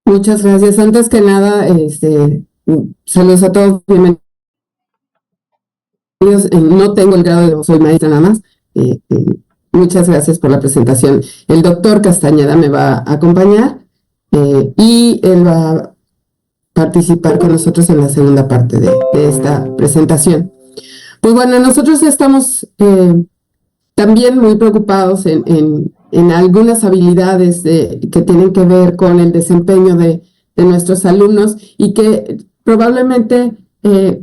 Muchas gracias. Antes que nada, saludos a todos, bienvenidos. No tengo el grado de soy maestra nada más. Muchas gracias por la presentación. El doctor Castañeda me va a acompañar y él va a participar con nosotros en la segunda parte de esta presentación. Pues bueno, nosotros estamos también muy preocupados en algunas habilidades que tienen que ver con el desempeño de nuestros alumnos y que probablemente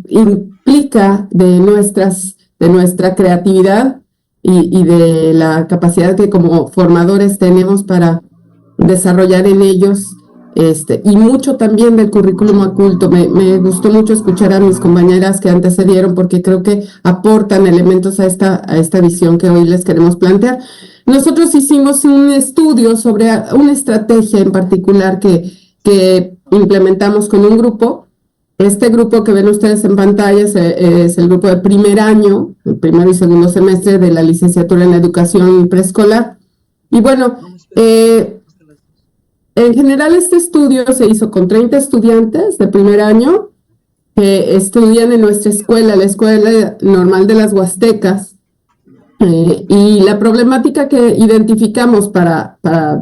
implica de nuestra creatividad y de la capacidad que como formadores tenemos para desarrollar en ellos y mucho también del currículum oculto. Me gustó mucho escuchar a mis compañeras que antecedieron porque creo que aportan elementos a esta visión que hoy les queremos plantear. Nosotros hicimos un estudio sobre una estrategia en particular que implementamos con un grupo. Este grupo que ven ustedes en pantalla es el grupo de primer año, el primero y segundo semestre de la licenciatura en educación preescolar. Y bueno, en general este estudio se hizo con 30 estudiantes de primer año que estudian en nuestra escuela, la Escuela Normal de las Huastecas. Y la problemática que identificamos para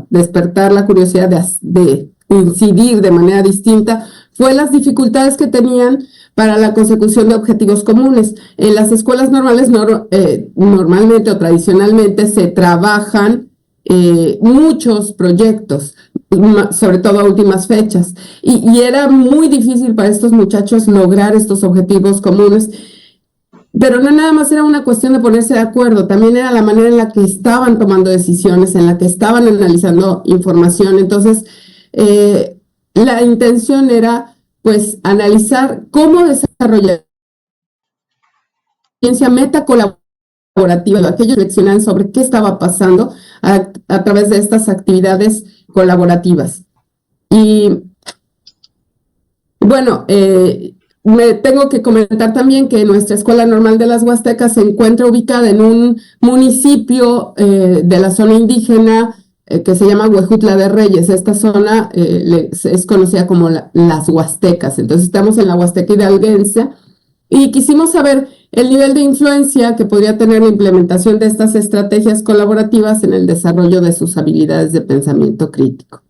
despertar la curiosidad de incidir de manera distinta fue las dificultades que tenían para la consecución de objetivos comunes. En las escuelas normales normalmente o tradicionalmente se trabajan muchos proyectos, sobre todo a últimas fechas, y era muy difícil para estos muchachos lograr estos objetivos comunes. Pero no nada más era una cuestión de ponerse de acuerdo, también era la manera en la que estaban tomando decisiones, en la que estaban analizando información. Entonces, la intención era, pues, analizar cómo desarrollar ciencia metacolaborativa, aquellos que reflexionan sobre qué estaba pasando a través de estas actividades colaborativas. Y, bueno, me tengo que comentar también que nuestra Escuela Normal de las Huastecas se encuentra ubicada en un municipio de la zona indígena que se llama Huejutla de Reyes. Esta zona es conocida como las Huastecas. Entonces estamos en la Huasteca hidalguense y quisimos saber el nivel de influencia que podría tener la implementación de estas estrategias colaborativas en el desarrollo de sus habilidades de pensamiento crítico.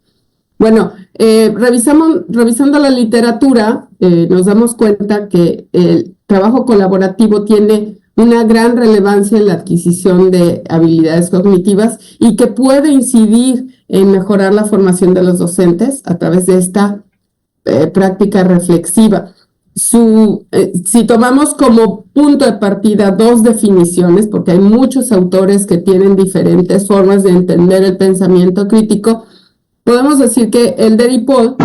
Bueno, revisando la literatura, nos damos cuenta que el trabajo colaborativo tiene una gran relevancia en la adquisición de habilidades cognitivas y que puede incidir en mejorar la formación de los docentes a través de esta práctica reflexiva. Si tomamos como punto de partida dos definiciones, porque hay muchos autores que tienen diferentes formas de entender el pensamiento crítico, podemos decir que Elder y Paul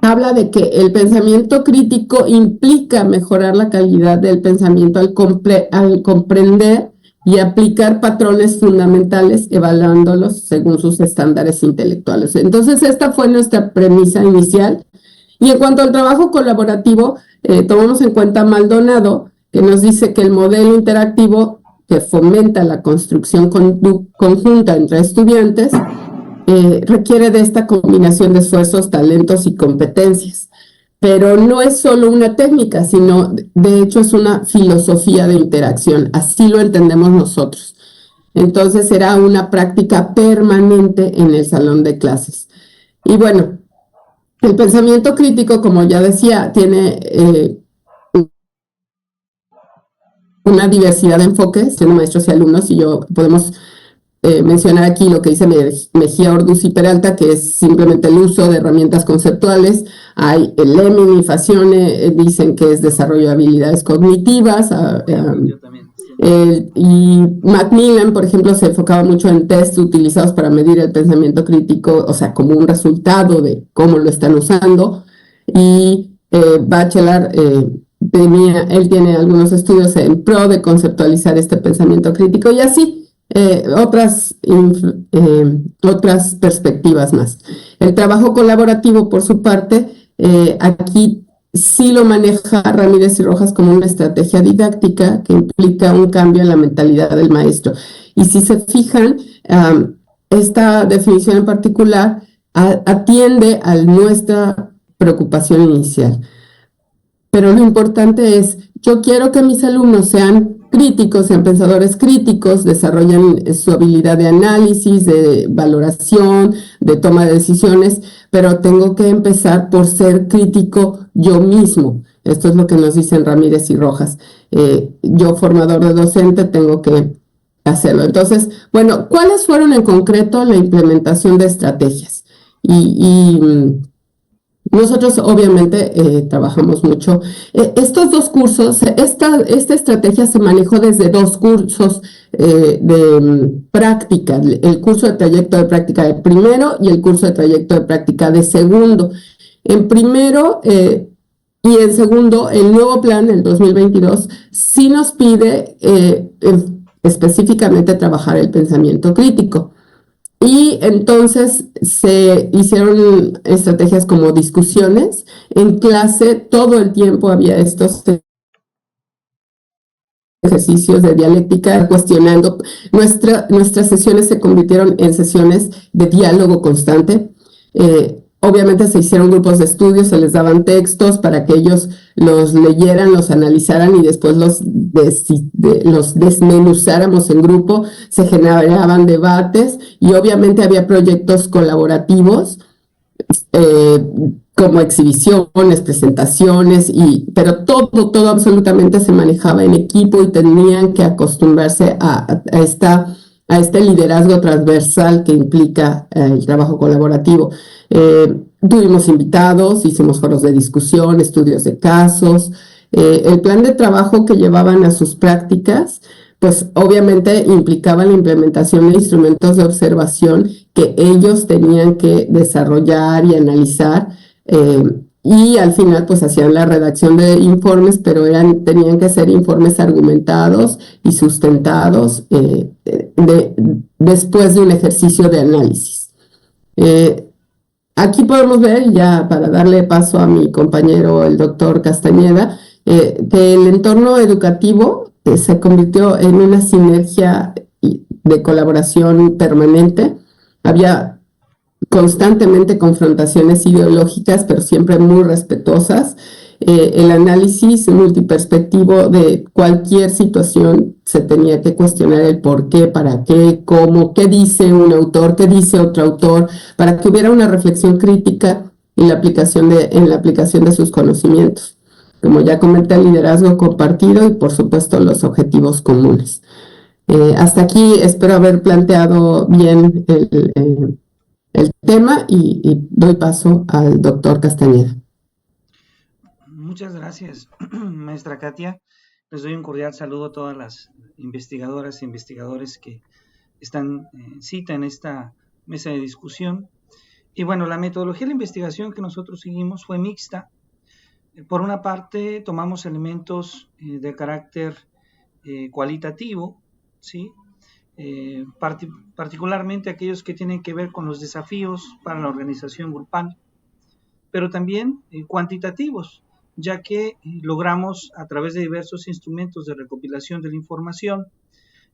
habla de que el pensamiento crítico implica mejorar la calidad del pensamiento al comprender y aplicar patrones fundamentales, evaluándolos según sus estándares intelectuales. Entonces, esta fue nuestra premisa inicial. Y en cuanto al trabajo colaborativo, tomamos en cuenta a Maldonado, que nos dice que el modelo interactivo que fomenta la construcción conjunta entre estudiantes requiere de esta combinación de esfuerzos, talentos y competencias. Pero no es solo una técnica, sino de hecho es una filosofía de interacción. Así lo entendemos nosotros. Entonces será una práctica permanente en el salón de clases. Y bueno, el pensamiento crítico, como ya decía, tiene una diversidad de enfoques, siendo maestros y alumnos, y yo podemos mencionar aquí lo que dice Mejía, Orduz y Peralta, que es simplemente el uso de herramientas conceptuales. Hay el Lemming y Facione, dicen que es desarrollo de habilidades cognitivas. Y Macmillan, por ejemplo, se enfocaba mucho en test utilizados para medir el pensamiento crítico, o sea, como un resultado de cómo lo están usando. Y Bachelard, él tiene algunos estudios en pro de conceptualizar este pensamiento crítico y así otras perspectivas más. El trabajo colaborativo, por su parte, aquí sí lo maneja Ramírez y Rojas como una estrategia didáctica que implica un cambio en la mentalidad del maestro. Y si se fijan, esta definición en particular atiende a nuestra preocupación inicial. Pero lo importante es, yo quiero que mis alumnos sean críticos, sean pensadores críticos, desarrollen su habilidad de análisis, de valoración, de toma de decisiones, pero tengo que empezar por ser crítico yo mismo. Esto es lo que nos dicen Ramírez y Rojas. Yo, formador de docente, tengo que hacerlo. Entonces, bueno, ¿cuáles fueron en concreto la implementación de estrategias? Nosotros obviamente trabajamos mucho. Estos dos cursos, esta estrategia se manejó desde dos cursos de práctica, el curso de trayecto de práctica de primero y el curso de trayecto de práctica de segundo. En primero y en segundo, el nuevo plan, el 2022, sí nos pide específicamente trabajar el pensamiento crítico. Y entonces se hicieron estrategias como discusiones. En clase todo el tiempo había estos ejercicios de dialéctica cuestionando. Nuestras sesiones se convirtieron en sesiones de diálogo constante. Obviamente se hicieron grupos de estudio, se les daban textos para que ellos los leyeran, los analizaran y después los desmenuzáramos en grupo, se generaban debates y obviamente había proyectos colaborativos como exhibiciones, presentaciones, pero todo absolutamente se manejaba en equipo y tenían que acostumbrarse a este liderazgo transversal que implica el trabajo colaborativo. Tuvimos invitados, hicimos foros de discusión, estudios de casos. El plan de trabajo que llevaban a sus prácticas, pues obviamente implicaba la implementación de instrumentos de observación que ellos tenían que desarrollar y analizar. Y al final pues hacían la redacción de informes, pero tenían que ser informes argumentados y sustentados después de un ejercicio de análisis. Aquí podemos ver, ya para darle paso a mi compañero, el doctor Castañeda, que el entorno educativo se convirtió en una sinergia de colaboración permanente. Había constantemente confrontaciones ideológicas, pero siempre muy respetuosas. El análisis multiperspectivo de cualquier situación se tenía que cuestionar el por qué, para qué, cómo, qué dice un autor, qué dice otro autor, para que hubiera una reflexión crítica en la aplicación de sus conocimientos. Como ya comenté, el liderazgo compartido y por supuesto los objetivos comunes. Hasta aquí espero haber planteado bien el tema y doy paso al doctor Castañeda. Muchas gracias, maestra Katia. Les doy un cordial saludo a todas las investigadoras e investigadores que están en cita en esta mesa de discusión. Y bueno, la metodología de la investigación que nosotros seguimos fue mixta. Por una parte, tomamos elementos de carácter cualitativo, ¿sí? Particularmente aquellos que tienen que ver con los desafíos para la organización grupal, pero también cuantitativos, ya que logramos a través de diversos instrumentos de recopilación de la información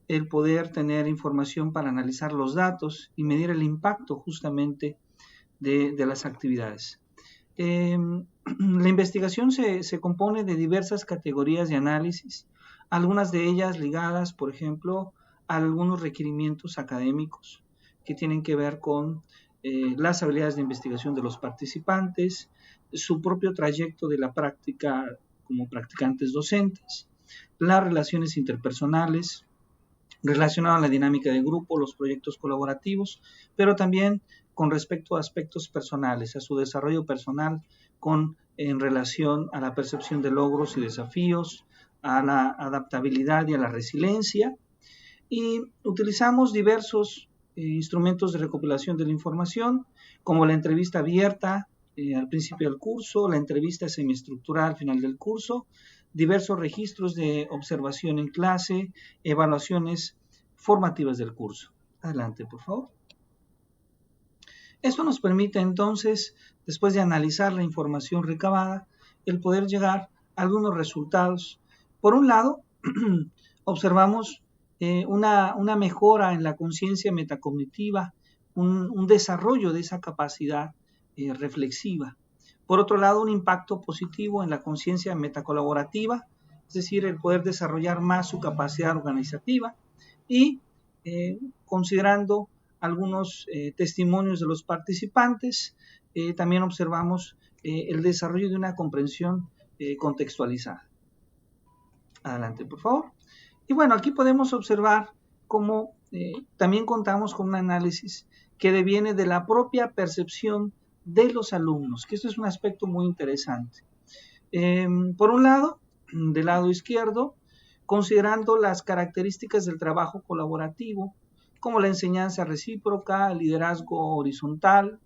el poder tener información para analizar los datos y medir el impacto justamente de las actividades. La investigación se compone de diversas categorías de análisis, algunas de ellas ligadas, por ejemplo, a algunos requerimientos académicos que tienen que ver con las habilidades de investigación de los participantes, su propio trayecto de la práctica como practicantes docentes, las relaciones interpersonales, relacionado a la dinámica de grupo, los proyectos colaborativos, pero también con respecto a aspectos personales, a su desarrollo personal en relación a la percepción de logros y desafíos, a la adaptabilidad y a la resiliencia. Y utilizamos diversos instrumentos de recopilación de la información, como la entrevista abierta al principio del curso, la entrevista semiestructurada al final del curso, diversos registros de observación en clase, evaluaciones formativas del curso. Adelante, por favor. Esto nos permite entonces, después de analizar la información recabada, el poder llegar a algunos resultados. Por un lado, observamos una mejora en la conciencia metacognitiva, un desarrollo de esa capacidad reflexiva. Por otro lado, un impacto positivo en la conciencia metacolaborativa, es decir, el poder desarrollar más su capacidad organizativa, y considerando algunos testimonios de los participantes, también observamos el desarrollo de una comprensión contextualizada. Adelante, por favor. Y bueno, aquí podemos observar cómo también contamos con un análisis que deviene de la propia percepción de los alumnos, que esto es un aspecto muy interesante. Por un lado, del lado izquierdo, considerando las características del trabajo colaborativo, como la enseñanza recíproca, el liderazgo horizontal,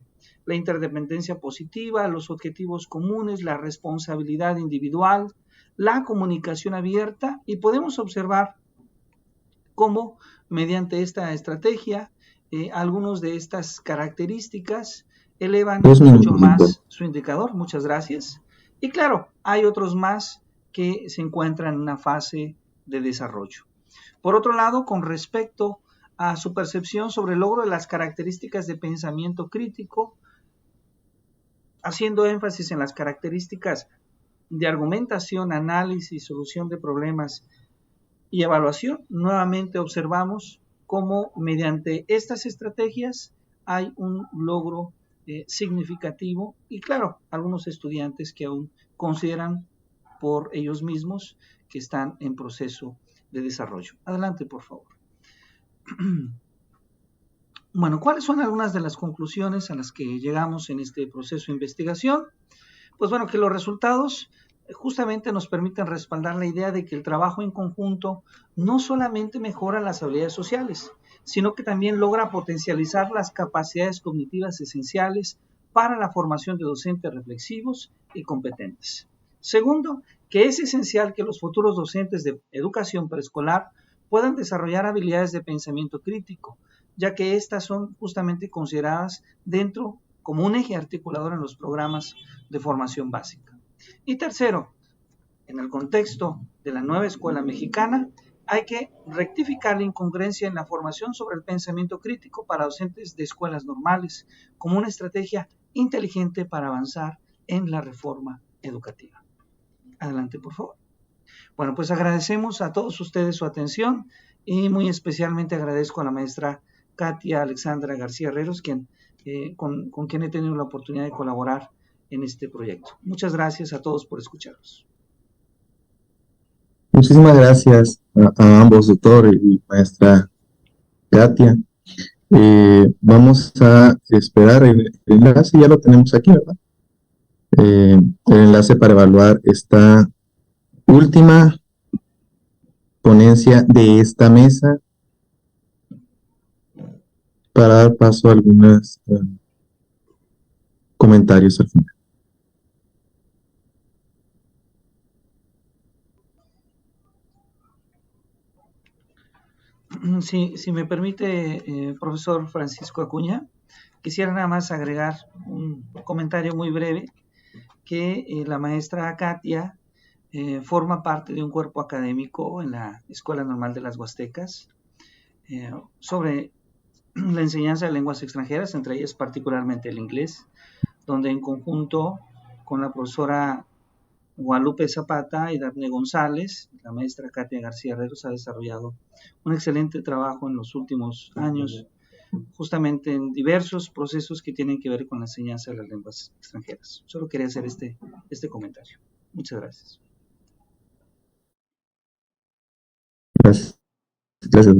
la interdependencia positiva, los objetivos comunes, la responsabilidad individual, la comunicación abierta, y podemos observar cómo mediante esta estrategia algunos de estas características elevan mucho más su indicador. Muchas gracias. Y claro, hay otros más que se encuentran en una fase de desarrollo. Por otro lado, con respecto a su percepción sobre el logro de las características de pensamiento crítico, haciendo énfasis en las características de argumentación, análisis, solución de problemas y evaluación, nuevamente observamos cómo mediante estas estrategias hay un logro significativo, y claro, algunos estudiantes que aún consideran por ellos mismos que están en proceso de desarrollo. Adelante, por favor. Bueno, ¿cuáles son algunas de las conclusiones a las que llegamos en este proceso de investigación? Pues bueno, que los resultados justamente nos permiten respaldar la idea de que el trabajo en conjunto no solamente mejora las habilidades sociales, sino que también logra potencializar las capacidades cognitivas esenciales para la formación de docentes reflexivos y competentes. Segundo, que es esencial que los futuros docentes de educación preescolar puedan desarrollar habilidades de pensamiento crítico, ya que estas son justamente consideradas dentro como un eje articulador en los programas de formación básica. Y tercero, en el contexto de la nueva escuela mexicana, hay que rectificar la incongruencia en la formación sobre el pensamiento crítico para docentes de escuelas normales, como una estrategia inteligente para avanzar en la reforma educativa. Adelante, por favor. Bueno, pues agradecemos a todos ustedes su atención, y muy especialmente agradezco a la maestra Katia Alexandra García Herreros, con quien he tenido la oportunidad de colaborar en este proyecto. Muchas gracias a todos por escucharnos. Muchísimas gracias a ambos, doctor y maestra Katia. Vamos a esperar el enlace, ya lo tenemos aquí, ¿verdad? El enlace para evaluar esta última ponencia de esta mesa, para dar paso a algunos comentarios al final. Si me permite, profesor Francisco Acuña, quisiera nada más agregar un comentario muy breve, que la maestra Katia forma parte de un cuerpo académico en la Escuela Normal de las Huastecas sobre la enseñanza de lenguas extranjeras, entre ellas particularmente el inglés, donde en conjunto con la profesora Guadalupe Zapata y Daphne González, la maestra Katia García Herreros ha desarrollado un excelente trabajo en los últimos años, justamente en diversos procesos que tienen que ver con la enseñanza de las lenguas extranjeras. Solo quería hacer este comentario. Muchas gracias. Gracias. Gracias.